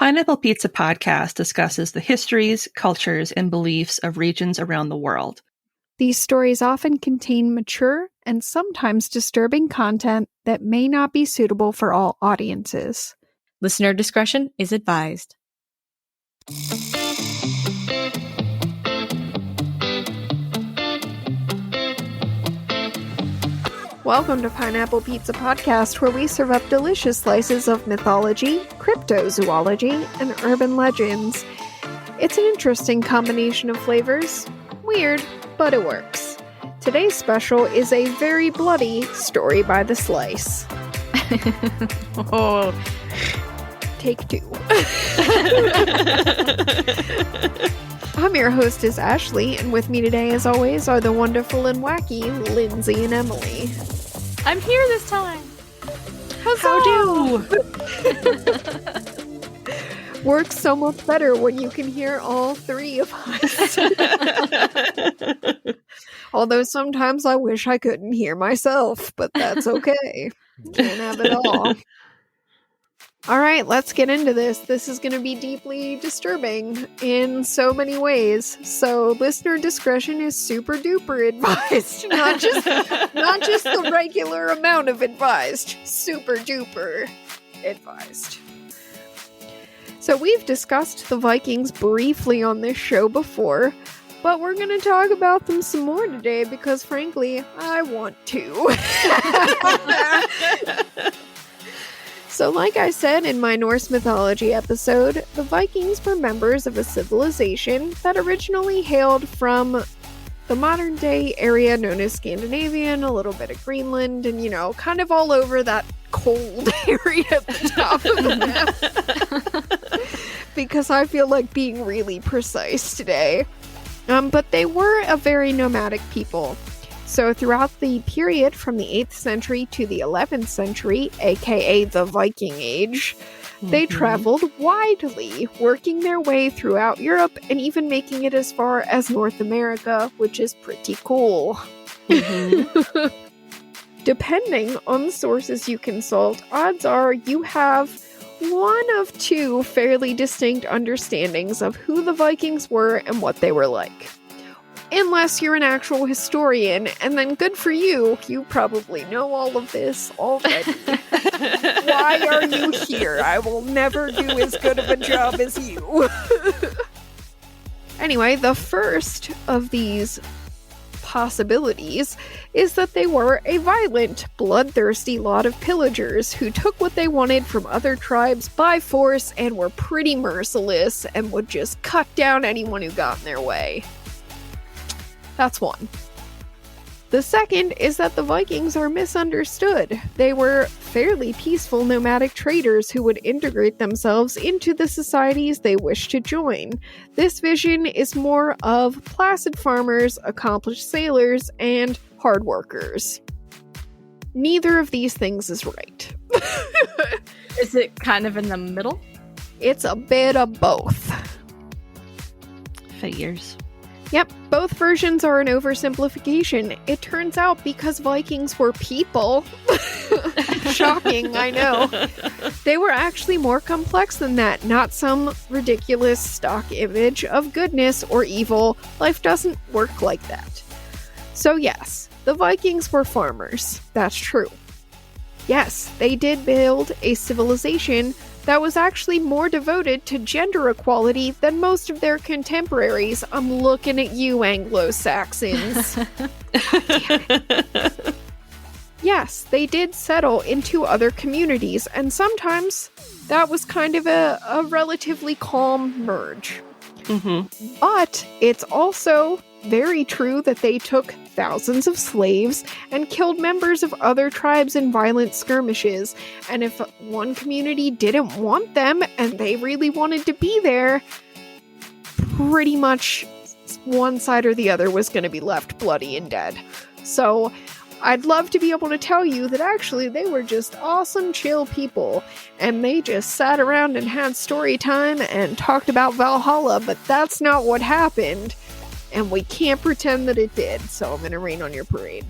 Pineapple Pizza Podcast discusses the histories, cultures, and beliefs of regions around the world. These stories often contain mature and sometimes disturbing content that may not be suitable for all audiences. Listener discretion is advised. Welcome to Pineapple Pizza Podcast, where we serve up delicious slices of mythology, cryptozoology, and urban legends. It's an interesting combination of flavors. Weird, but it works. Today's special is a very bloody story by the slice. Oh. Take two. I'm your hostess, Ashley, and with me today, as always, are the wonderful and wacky Lindsay and Emily. I'm here this time. How do? Works so much better when you can hear all three of us. Although sometimes I wish I couldn't hear myself, but that's okay. Can't have it all. All right, let's get into this. This is going to be deeply disturbing in so many ways. So listener discretion is super duper advised. Not just the regular amount of advised. Super duper advised. So we've discussed the Vikings briefly on this show before, but we're going to talk about them some more today because frankly, I want to. So like I said in my Norse mythology episode, the Vikings were members of a civilization that originally hailed from the modern day area known as Scandinavia and a little bit of Greenland and, kind of all over that cold area at the top of the map. Because I feel like being really precise today. But they were a very nomadic people. So throughout the period from the 8th century to the 11th century, aka the Viking Age, they traveled widely, working their way throughout Europe and even making it as far as North America, which is pretty cool. Depending on the sources you consult, odds are you have one of two fairly distinct understandings of who the Vikings were and what they were like. Unless you're an actual historian, and then good for you, you probably know all of this already. Why are you here? I will never do as good of a job as you. Anyway, the first of these possibilities is that they were a violent, bloodthirsty lot of pillagers who took what they wanted from other tribes by force and were pretty merciless and would just cut down anyone who got in their way. That's one. The second is that the Vikings are misunderstood. They were fairly peaceful nomadic traders who would integrate themselves into the societies they wished to join. This vision is more of placid farmers, accomplished sailors, and hard workers. Neither of these things is right. Is it kind of in the middle? It's a bit of both. Figures. Yep, both versions are an oversimplification. It turns out because Vikings were people. Shocking, I know. They were actually more complex than that, not some ridiculous stock image of goodness or evil. Life doesn't work like that. So yes, the Vikings were farmers. That's true. Yes, they did build a civilization that was actually more devoted to gender equality than most of their contemporaries. I'm looking at you, Anglo-Saxons. Yes, they did settle into other communities, and sometimes that was kind of a relatively calm merge. But it's also very true that they took thousands of slaves and killed members of other tribes in violent skirmishes. And if one community didn't want them and they really wanted to be there, pretty much one side or the other was going to be left bloody and dead. So I'd love to be able to tell you that actually they were just awesome, chill people, and they just sat around and had story time and talked about Valhalla, but that's not what happened. And we can't pretend that it did, so I'm going to rain on your parade.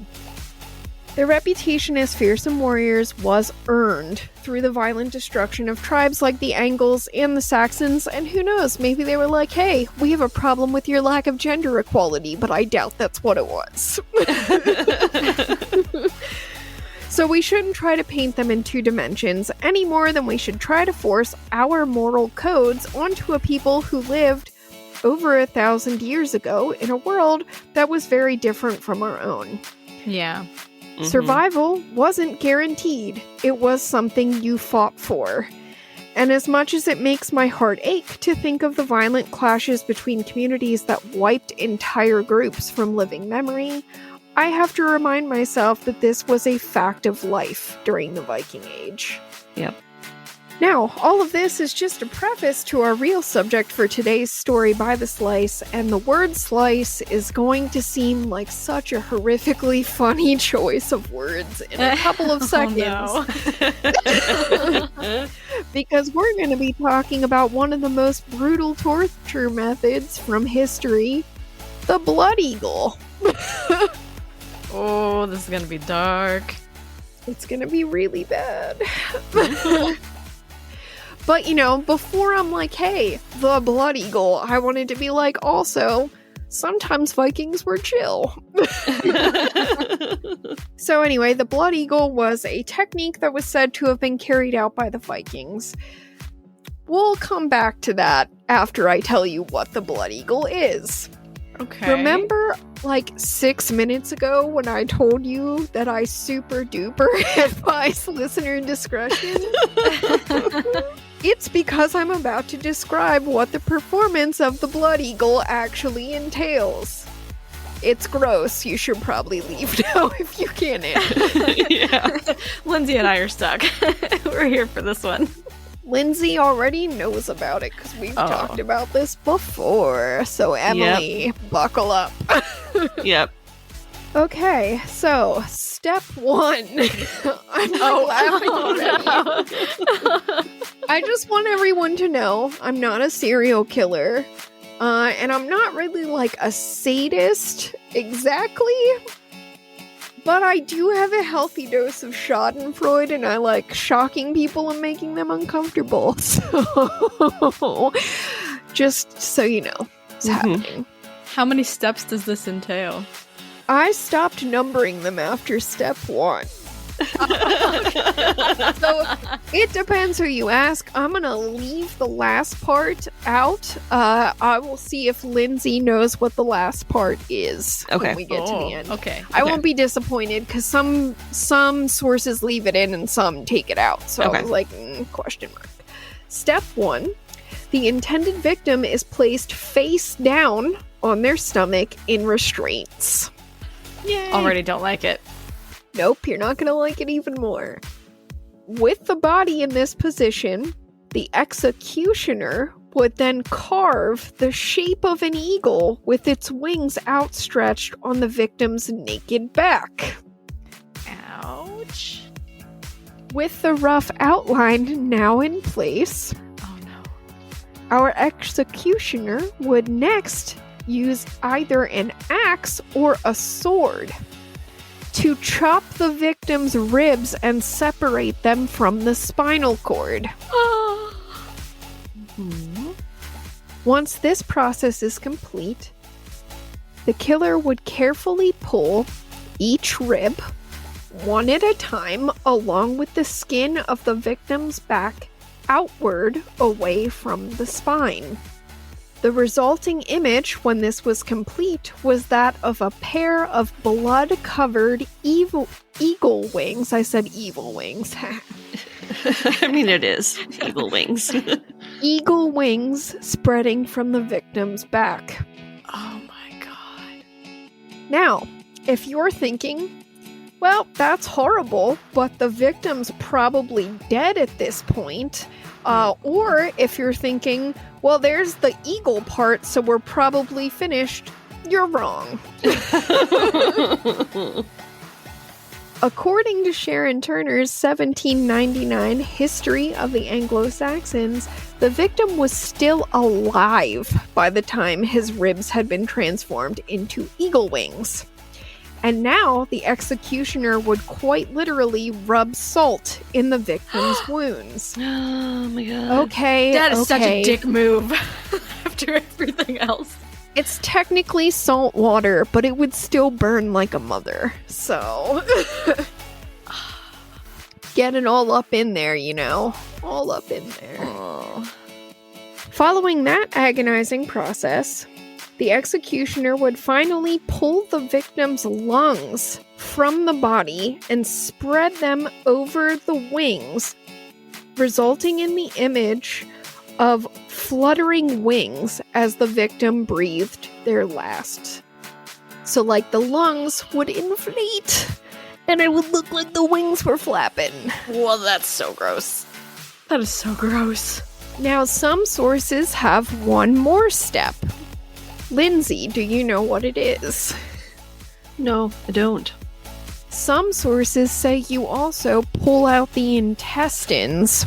Their reputation as fearsome warriors was earned through the violent destruction of tribes like the Angles and the Saxons, and who knows, maybe they were like, hey, we have a problem with your lack of gender equality, but I doubt that's what it was. So we shouldn't try to paint them in two dimensions any more than we should try to force our moral codes onto a people who lived over 1,000 years ago in a world that was very different from our own. Yeah. Mhm. Survival wasn't guaranteed. It was something you fought for. And as much as it makes my heart ache to think of the violent clashes between communities that wiped entire groups from living memory, I have to remind myself that this was a fact of life during the Viking Age. Yep. Now, all of this is just a preface to our real subject for today's story by the slice, and the word slice is going to seem like such a horrifically funny choice of words in a couple of seconds. Oh, no. Because we're going to be talking about one of the most brutal torture methods from history, the blood eagle. Oh, this is gonna be dark. It's going to be really bad. But, you know, before I'm like, hey, the blood eagle, I wanted to be like, also, sometimes Vikings were chill. So anyway, the blood eagle was a technique that was said to have been carried out by the Vikings. We'll come back to that after I tell you what the blood eagle is. Okay. Remember, like, 6 minutes ago when I told you that I super duper advise listener discretion? It's because I'm about to describe what the performance of the blood eagle actually entails. It's gross. You should probably leave now if you can't handle. Yeah. Lindsay and I are stuck. We're here for this one. Lindsay already knows about it because we've talked about this before. So Emily, buckle up. Yep. Okay, so step one. I'm laughing already. No. I just want everyone to know I'm not a serial killer. And I'm not really like a sadist exactly. But I do have a healthy dose of schadenfreude, and I like shocking people and making them uncomfortable. So, just so you know, it's happening. How many steps does this entail? I stopped numbering them after step 1. So, it depends who you ask. I'm gonna leave the last part out. I will see if Lindsay knows what the last part is when we get to the end. Okay. I won't be disappointed because some sources leave it in and some take it out. So I was like, question mark. Step 1. The intended victim is placed face down on their stomach in restraints. Yay. Already don't like it. Nope, you're not going to like it even more. With the body in this position, the executioner would then carve the shape of an eagle with its wings outstretched on the victim's naked back. Ouch. With the rough outline now in place, Oh no. our executioner would next use either an axe or a sword to chop the victim's ribs and separate them from the spinal cord. Once this process is complete, the killer would carefully pull each rib, one at a time, along with the skin of the victim's back outward away from the spine. The resulting image, when this was complete, was that of a pair of blood-covered eagle wings. I said evil wings. I mean, it is. Eagle wings. Eagle wings spreading from the victim's back. Oh my god. Now, if you're thinking, well, that's horrible, but the victim's probably dead at this point, or if you're thinking, well, there's the eagle part, so we're probably finished, you're wrong. According to Sharon Turner's 1799 History of the Anglo-Saxons, the victim was still alive by the time his ribs had been transformed into eagle wings. And now the executioner would quite literally rub salt in the victim's wounds. Oh my god. Okay, That is such a okay. dick move after everything else. It's technically salt water, but it would still burn like a mother. So get it all up in there, you know. All up in there. Oh. Following that agonizing process, the executioner would finally pull the victim's lungs from the body and spread them over the wings, resulting in the image of fluttering wings as the victim breathed their last. So, like, the lungs would inflate, and it would look like the wings were flapping. Well, that's so gross. That is so gross. Now, some sources have one more step. Lindsay, do you know what it is? No, I don't. Some sources say you also pull out the intestines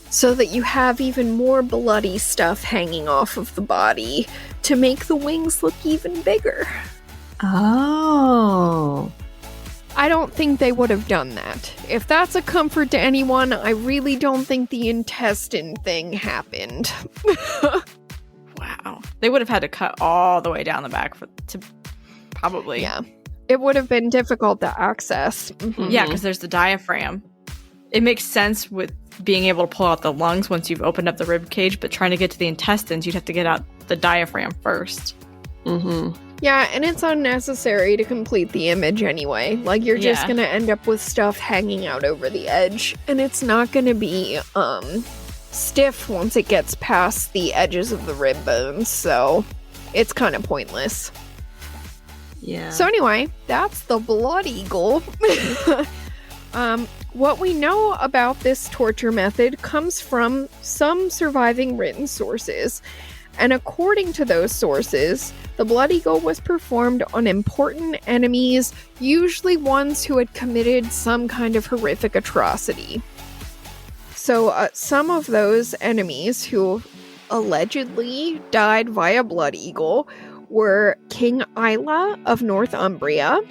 so that you have even more bloody stuff hanging off of the body to make the wings look even bigger. Oh. I don't think they would have done that. If that's a comfort to anyone, I really don't think the intestine thing happened. Wow. They would have had to cut all the way down the back to probably. Yeah. It would have been difficult to access. Mhm. Yeah, because there's the diaphragm. It makes sense with being able to pull out the lungs once you've opened up the rib cage, but trying to get to the intestines, you'd have to get out the diaphragm first. Mm-hmm. Yeah, and it's unnecessary to complete the image anyway. Like, you're just Yeah. gonna end up with stuff hanging out over the edge, and it's not gonna be, stiff once it gets past the edges of the rib bones, so it's kind of pointless. Yeah. So anyway, that's the blood eagle. What we know about this torture method comes from some surviving written sources. And according to those sources, the blood eagle was performed on important enemies, usually ones who had committed some kind of horrific atrocity. So some of those enemies who allegedly died via blood eagle were King Isla of Northumbria,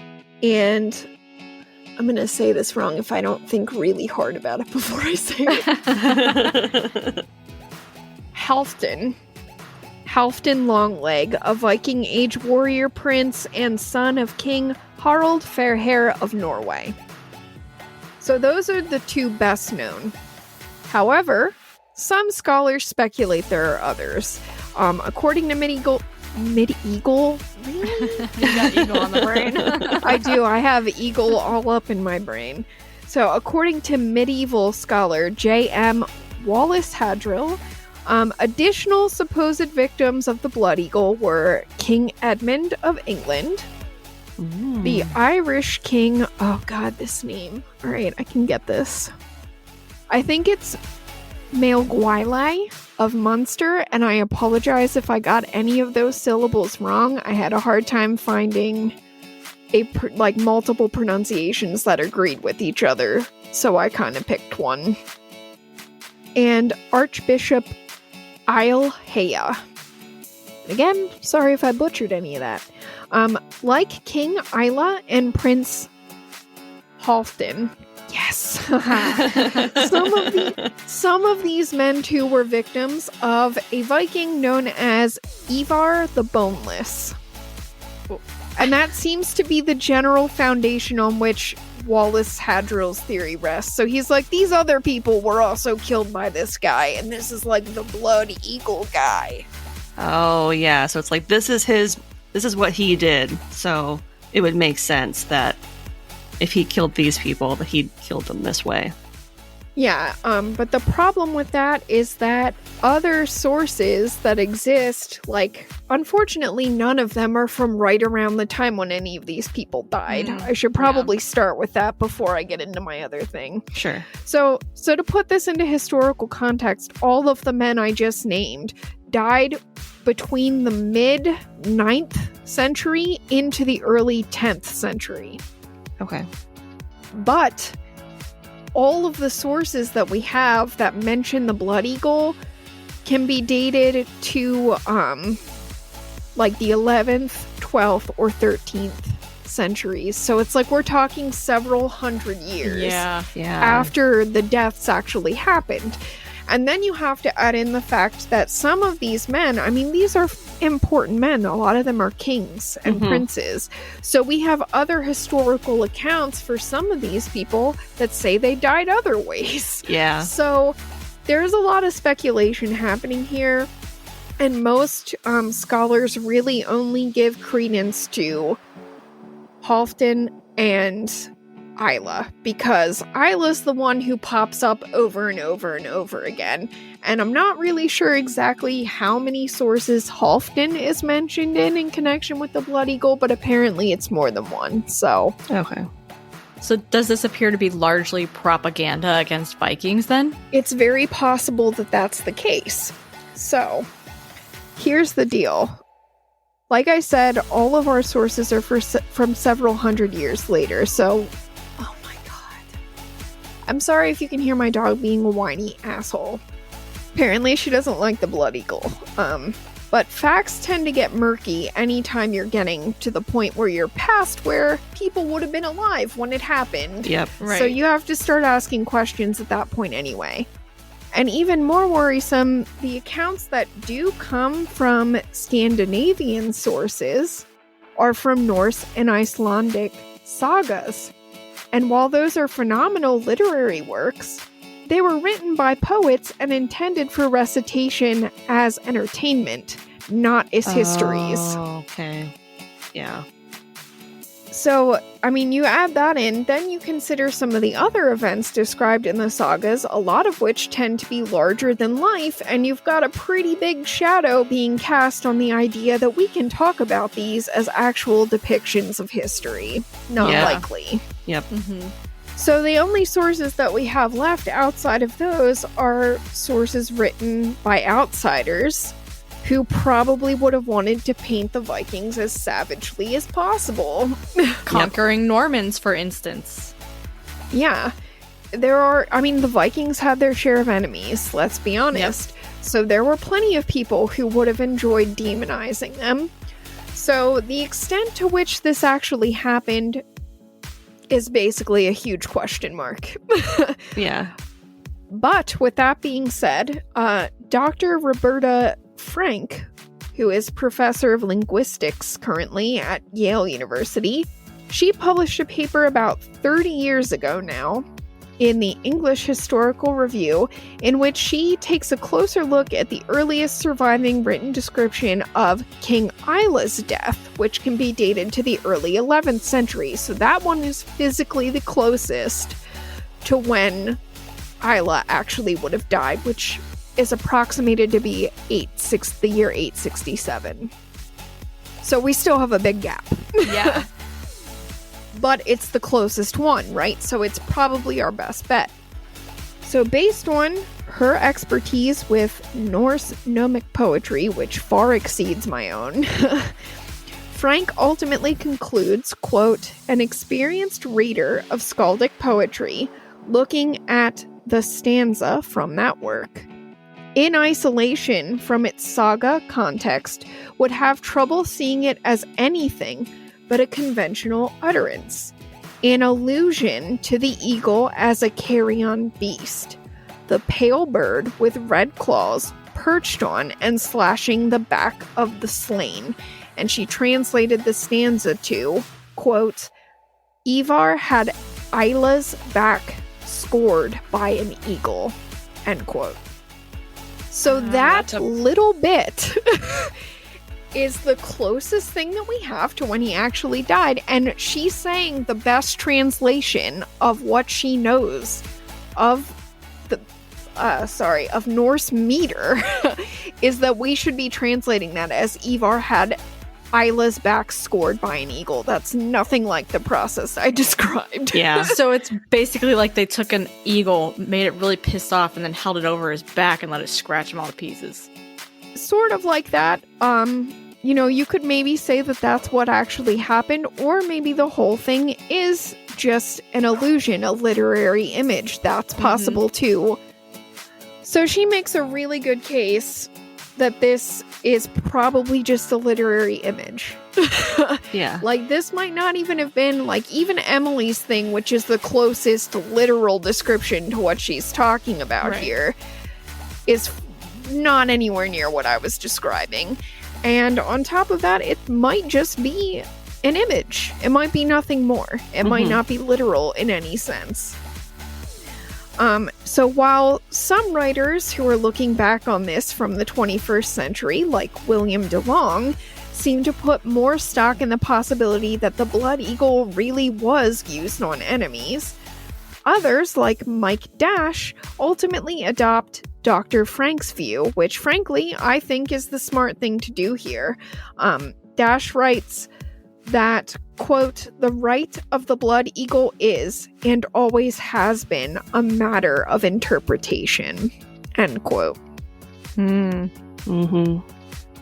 and I'm going to say this wrong if I don't think really hard about it before I say it. Halfdan Longleg, a Viking Age warrior prince and son of King Harald Fairhair of Norway. So those are the two best known. However, some scholars speculate there are others. According to Medieval? Really? You got eagle on the brain. I do. I have eagle all up in my brain. So according to medieval scholar J.M. Wallace Hadrill, additional supposed victims of the blood eagle were King Edmund of England, the Irish king, oh god, this name. All right, I can get this. I think it's Maelgwyle of Munster, and I apologize if I got any of those syllables wrong. I had a hard time finding multiple pronunciations that agreed with each other, so I kind of picked one. And Archbishop Eilhea. Again, sorry if I butchered any of that. Like King Isla and Prince Halfdan. Yes. Some of these men too were victims of a Viking known as Ivar the Boneless. And that seems to be the general foundation on which Wallace Hadrill's theory rests. So he's like, these other people were also killed by this guy, and this is like the blood eagle guy. Oh, yeah. So it's like, this is what he did. So it would make sense that if he killed these people, that he'd killed them this way. Yeah, but the problem with that is that other sources that exist, like, unfortunately, none of them are from right around the time when any of these people died. I should probably start with that before I get into my other thing. Sure. So to put this into historical context, all of the men I just named died between the mid-9th century into the early 10th century. Okay. But all of the sources that we have that mention the blood eagle can be dated to like the 11th, 12th, or 13th centuries. So it's like we're talking several hundred years Yeah. after the deaths actually happened. And then you have to add in the fact that some of these men, I mean, these are important men. A lot of them are kings and princes. So we have other historical accounts for some of these people that say they died other ways. Yeah. So there's a lot of speculation happening here. And most scholars really only give credence to Halfdan and Isla, because Isla's the one who pops up over and over and over again. And I'm not really sure exactly how many sources Halfdan is mentioned in connection with the Blood Eagle, but apparently it's more than one. So, Okay. So does this appear to be largely propaganda against Vikings then? it's very possible that that's the case. So, here's the deal. Like I said, all of our sources are from several hundred years later, so oh my god. I'm sorry if you can hear my dog being a whiny asshole. Apparently she doesn't like the Blood Eagle. But facts tend to get murky anytime you're getting to the point where you're past where people would have been alive when it happened. Yep. Right. So you have to start asking questions at that point anyway. And even more worrisome, the accounts that do come from Scandinavian sources are from Norse and Icelandic sagas. And while those are phenomenal literary works, they were written by poets and intended for recitation as entertainment, not as histories. Oh, okay. Yeah. So, I mean, you add that in, then you consider some of the other events described in the sagas, a lot of which tend to be larger than life, and you've got a pretty big shadow being cast on the idea that we can talk about these as actual depictions of history. Not Yeah. likely. Yep. So the only sources that we have left outside of those are sources written by outsiders who probably would have wanted to paint the Vikings as savagely as possible. Conquering Normans, for instance. Yeah. The Vikings had their share of enemies, let's be honest. So there were plenty of people who would have enjoyed demonizing them. So the extent to which this actually happened is basically a huge question mark. Yeah. But with that being said, Dr. Roberta Frank, who is professor of linguistics currently at Yale University, she published a paper about 30 years ago now in the English Historical Review, in which she takes a closer look at the earliest surviving written description of King Isla's death, which can be dated to the early 11th century. So that one is physically the closest to when Isla actually would have died, which is approximated to be the year 867. So we still have a big gap. Yeah. But it's the closest one, right? So it's probably our best bet. So based on her expertise with Norse gnomic poetry, which far exceeds my own, Frank ultimately concludes, quote, an experienced reader of skaldic poetry looking at the stanza from that work, in isolation from its saga context, would have trouble seeing it as anything but a conventional utterance, an allusion to the eagle as a carrion beast, the pale bird with red claws perched on and slashing the back of the slain. And she translated the stanza to, quote, Ivar had Isla's back scored by an eagle, end quote. So that little bit is the closest thing that we have to when he actually died, and she's saying the best translation of what she knows of of Norse meter is that we should be translating that as Ivar had Isla's back scored by an eagle. That's nothing like the process I described. Yeah. So it's basically like they took an eagle, made it really pissed off, and then held it over his back and let it scratch him all to pieces. Sort of like that. You could maybe say that that's what actually happened, or maybe the whole thing is just an illusion, a literary image. That's possible too. So she makes a really good case that this is probably just a literary image. Yeah. Like, this might not even have been, like, even Emily's thing, which is the closest literal description to what she's talking about here, is not anywhere near what I was describing. And on top of that, it might just be an image. It might be nothing more. It might not be literal in any sense. So while some writers who are looking back on this from the 21st century, like William DeLong, seem to put more stock in the possibility that the blood eagle really was used on enemies, others, like Mike Dash, ultimately adopt Dr. Frank's view, which frankly I think is the smart thing to do here. Dash writes that, quote, "The right of the blood eagle is, and always has been, a matter of interpretation," end quote.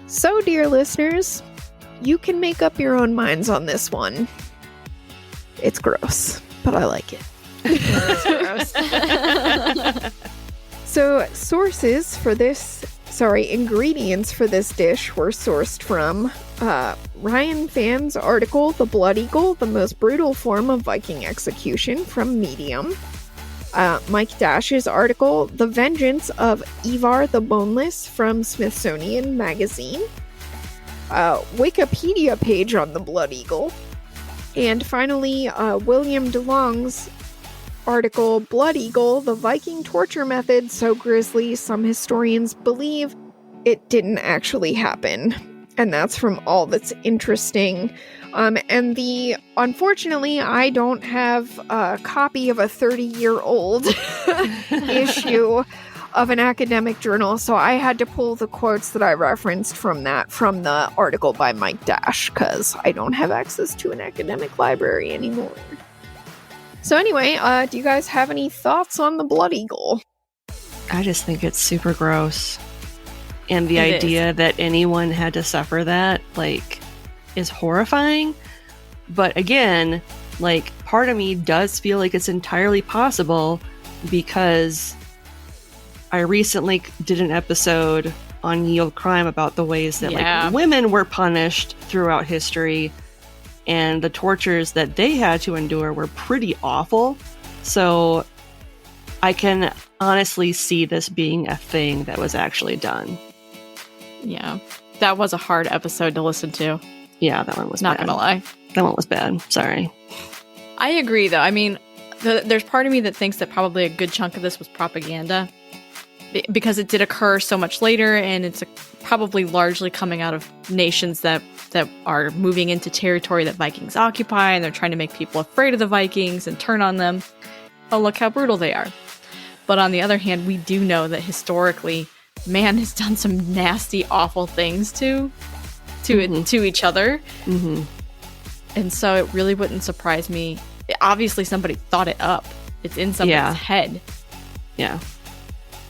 So, dear listeners, you can make up your own minds on this one. It's gross, but I like it. So, ingredients for this dish were sourced from Ryan Phan's article, "The Blood Eagle, the Most Brutal Form of Viking Execution," from Medium. Mike Dash's article, "The Vengeance of Ivar the Boneless," from Smithsonian Magazine. Wikipedia page on the Blood Eagle. And finally, William DeLong's article, "Blood Eagle, the Viking torture method so grisly some historians believe it didn't actually happen." And that's from All That's Interesting. Unfortunately, I don't have a copy of a 30-year-old issue of an academic journal, so I had to pull the quotes that I referenced from the article by Mike Dash, because I don't have access to an academic library anymore. So anyway, do you guys have any thoughts on the Blood Eagle? I just think it's super gross. And the idea that anyone had to suffer that, like, is horrifying. But again, like, part of me does feel like it's entirely possible, because I recently did an episode on Yield Crime about the ways that like women were punished throughout history, and the tortures that they had to endure were pretty awful. So I can honestly see this being a thing that was actually done. Yeah, that was a hard episode to listen to. Yeah, that one was not bad. Gonna lie. That one was bad. Sorry. I agree, though. I mean, there's part of me that thinks that probably a good chunk of this was propaganda, because it did occur so much later, and it's probably largely coming out of nations that are moving into territory that Vikings occupy, and they're trying to make people afraid of the Vikings and turn on them. Oh, look how brutal they are. But on the other hand, we do know that historically, man has done some nasty, awful things to each other. Mm-hmm. And so it really wouldn't surprise me. Obviously, somebody thought it up. It's in somebody's head. Yeah.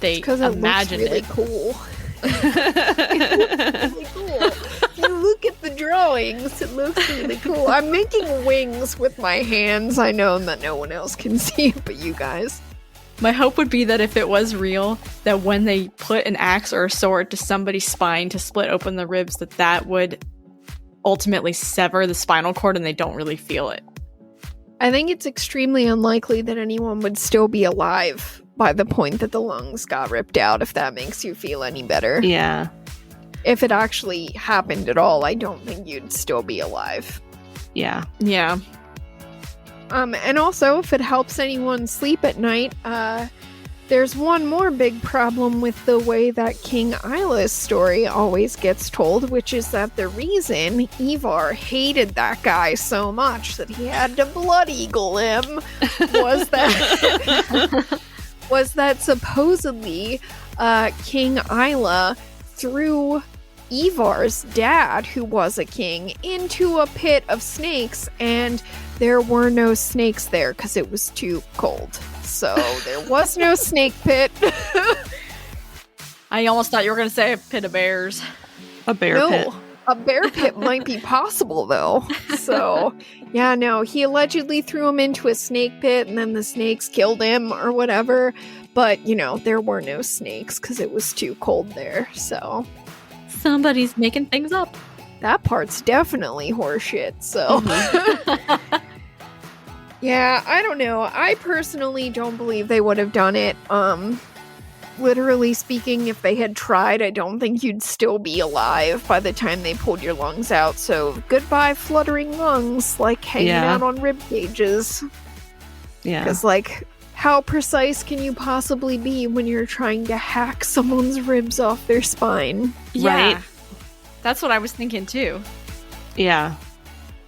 They imagined it. Looks really cool. It looks really cool. You look at the drawings. It looks really cool. I'm making wings with my hands. I know that no one else can see it but you guys. My hope would be that if it was real, that when they put an axe or a sword to somebody's spine to split open the ribs, that would ultimately sever the spinal cord and they don't really feel it. I think it's extremely unlikely that anyone would still be alive by the point that the lungs got ripped out, if that makes you feel any better. Yeah. If it actually happened at all, I don't think you'd still be alive. Yeah. Yeah. And also, if it helps anyone sleep at night, there's one more big problem with the way that King Isla's story always gets told, which is that the reason Ivar hated that guy so much that he had to blood eagle him was that supposedly King Isla threw Ivar's dad, who was a king, into a pit of snakes, and there were no snakes there because it was too cold. So there was no snake pit. I almost thought you were going to say a pit of bears. A bear pit. A bear pit might be possible, though. So, yeah, no, he allegedly threw him into a snake pit, and then the snakes killed him or whatever. But, there were no snakes because it was too cold there. So, Somebody's making things up. That part's definitely horseshit, so. Yeah, I don't know. I personally don't believe they would have done it. Literally speaking, if they had tried, I don't think you'd still be alive by the time they pulled your lungs out. So goodbye fluttering lungs, like hanging out on rib cages. Yeah. Because, like, how precise can you possibly be when you're trying to hack someone's ribs off their spine? Yeah. Right. That's what I was thinking too. Yeah.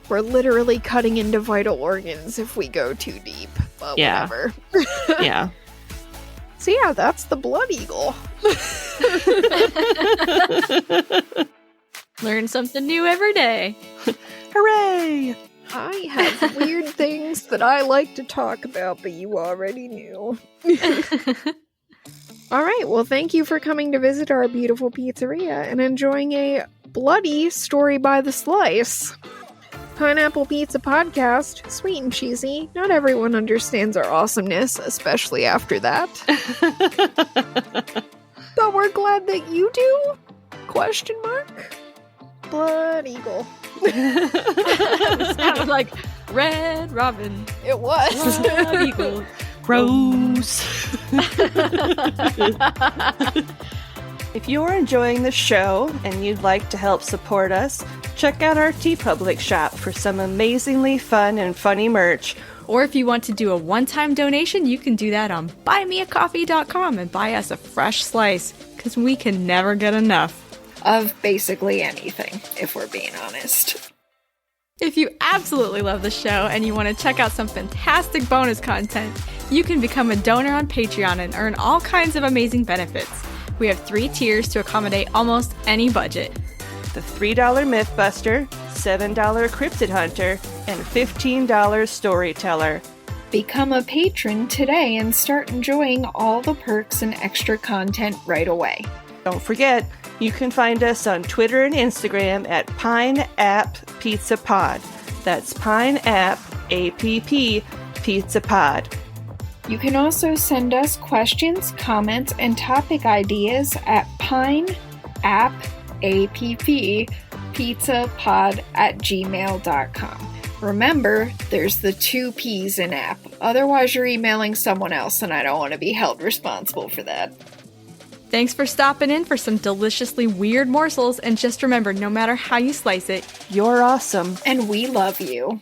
We're literally cutting into vital organs if we go too deep. But whatever. Yeah. So yeah, that's the blood eagle. Learn something new every day. Hooray! I have weird things that I like to talk about, but you already knew. All right, well, thank you for coming to visit our beautiful pizzeria and enjoying a bloody story by the slice. Pineapple Pizza Podcast, sweet and cheesy. Not everyone understands our awesomeness, especially after that. But we're glad that you do? Question mark? Blood Eagle. It sounded like Red Robin. It was. Blood Eagle. Gross. If you're enjoying the show and you'd like to help support us, check out our TeePublic shop for some amazingly fun and funny merch. Or if you want to do a one-time donation, you can do that on buymeacoffee.com and buy us a fresh slice, because we can never get enough. Of basically anything, if we're being honest. If you absolutely love the show and you want to check out some fantastic bonus content, you can become a donor on Patreon and earn all kinds of amazing benefits. We have 3 tiers to accommodate almost any budget. The $3 Mythbuster, $7 Cryptid Hunter, and $15 Storyteller. Become a patron today and start enjoying all the perks and extra content right away. Don't forget, you can find us on Twitter and Instagram at Pine App Pizza Pod. That's Pine App APP Pizza Pod. You can also send us questions, comments, and topic ideas at pineappizzapod@gmail.com. Remember, there's the 2 P's in app. Otherwise, you're emailing someone else, and I don't want to be held responsible for that. Thanks for stopping in for some deliciously weird morsels, and just remember, no matter how you slice it, You're awesome. And we love you.